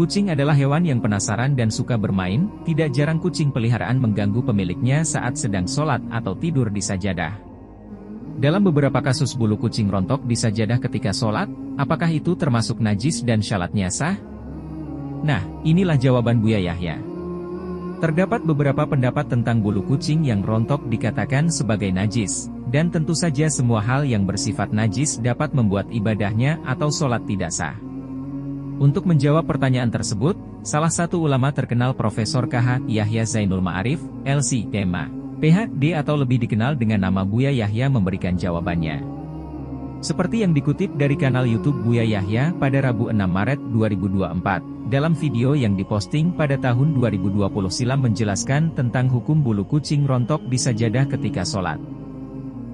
Kucing adalah hewan yang penasaran dan suka bermain, tidak jarang kucing peliharaan mengganggu pemiliknya saat sedang sholat atau tidur di sajadah. Dalam beberapa kasus bulu kucing rontok di sajadah ketika sholat, apakah itu termasuk najis dan syalatnya sah? Nah, inilah jawaban Buya Yahya. Terdapat beberapa pendapat tentang bulu kucing yang rontok dikatakan sebagai najis, dan tentu saja semua hal yang bersifat najis dapat membuat ibadahnya atau sholat tidak sah. Untuk menjawab pertanyaan tersebut, salah satu ulama terkenal Profesor KH Yahya Zainul Ma'arif, LC.Ma, PhD atau lebih dikenal dengan nama Buya Yahya memberikan jawabannya. Seperti yang dikutip dari kanal YouTube Buya Yahya pada Rabu 6 Maret 2024, dalam video yang diposting pada tahun 2020 silam menjelaskan tentang hukum bulu kucing rontok di sajadah ketika sholat.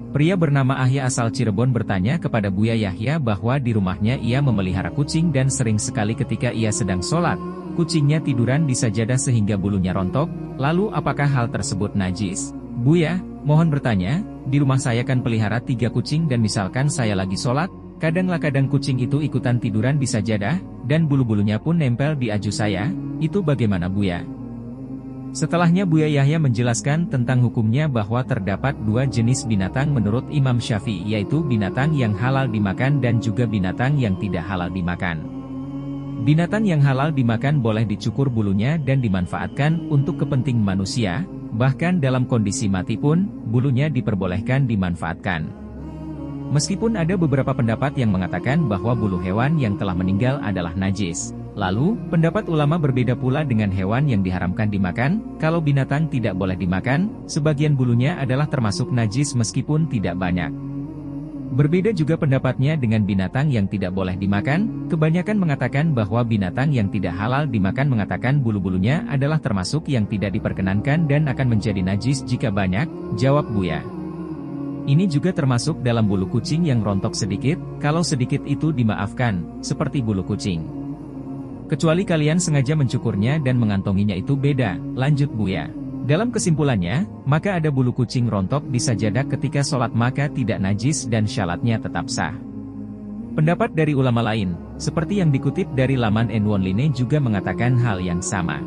Pria bernama Ahya asal Cirebon bertanya kepada Buya Yahya bahwa di rumahnya ia memelihara kucing dan sering sekali ketika ia sedang sholat, kucingnya tiduran di sajadah sehingga bulunya rontok, lalu apakah hal tersebut najis? Buya, mohon bertanya, di rumah saya kan pelihara 3 kucing dan misalkan saya lagi sholat, kadang kucing itu ikutan tiduran di sajadah, dan bulu-bulunya pun nempel di aju saya, itu bagaimana Buya? Setelahnya Buya Yahya menjelaskan tentang hukumnya bahwa terdapat 2 jenis binatang menurut Imam Syafi'i yaitu binatang yang halal dimakan dan juga binatang yang tidak halal dimakan. Binatang yang halal dimakan boleh dicukur bulunya dan dimanfaatkan untuk kepentingan manusia, bahkan dalam kondisi mati pun, bulunya diperbolehkan dimanfaatkan. Meskipun ada beberapa pendapat yang mengatakan bahwa bulu hewan yang telah meninggal adalah najis. Lalu, pendapat ulama berbeda pula dengan hewan yang diharamkan dimakan. Kalau binatang tidak boleh dimakan, sebagian bulunya adalah termasuk najis meskipun tidak banyak. Berbeda juga pendapatnya dengan binatang yang tidak boleh dimakan. Kebanyakan mengatakan bahwa binatang yang tidak halal dimakan mengatakan bulu-bulunya adalah termasuk yang tidak diperkenankan dan akan menjadi najis jika banyak, jawab Buya. Ini juga termasuk dalam bulu kucing yang rontok sedikit, kalau sedikit itu dimaafkan, seperti bulu kucing. Kecuali kalian sengaja mencukurnya dan mengantonginya itu beda, lanjut Buya. Dalam kesimpulannya, maka ada bulu kucing rontok di sajadah ketika sholat maka tidak najis dan syalatnya tetap sah. Pendapat dari ulama lain, seperti yang dikutip dari laman N1line juga mengatakan hal yang sama.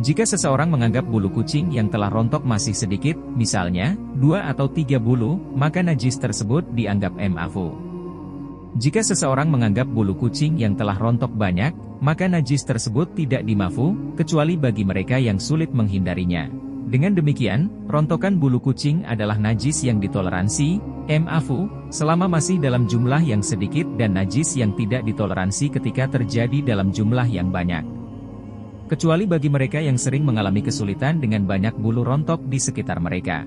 Jika seseorang menganggap bulu kucing yang telah rontok masih sedikit, misalnya, 2 atau 3 bulu, maka najis tersebut dianggap ma'fu. Jika seseorang menganggap bulu kucing yang telah rontok banyak, maka najis tersebut tidak dimafu, kecuali bagi mereka yang sulit menghindarinya. Dengan demikian, rontokan bulu kucing adalah najis yang ditoleransi, ma'fu, selama masih dalam jumlah yang sedikit dan najis yang tidak ditoleransi ketika terjadi dalam jumlah yang banyak. Kecuali bagi mereka yang sering mengalami kesulitan dengan banyak bulu rontok di sekitar mereka.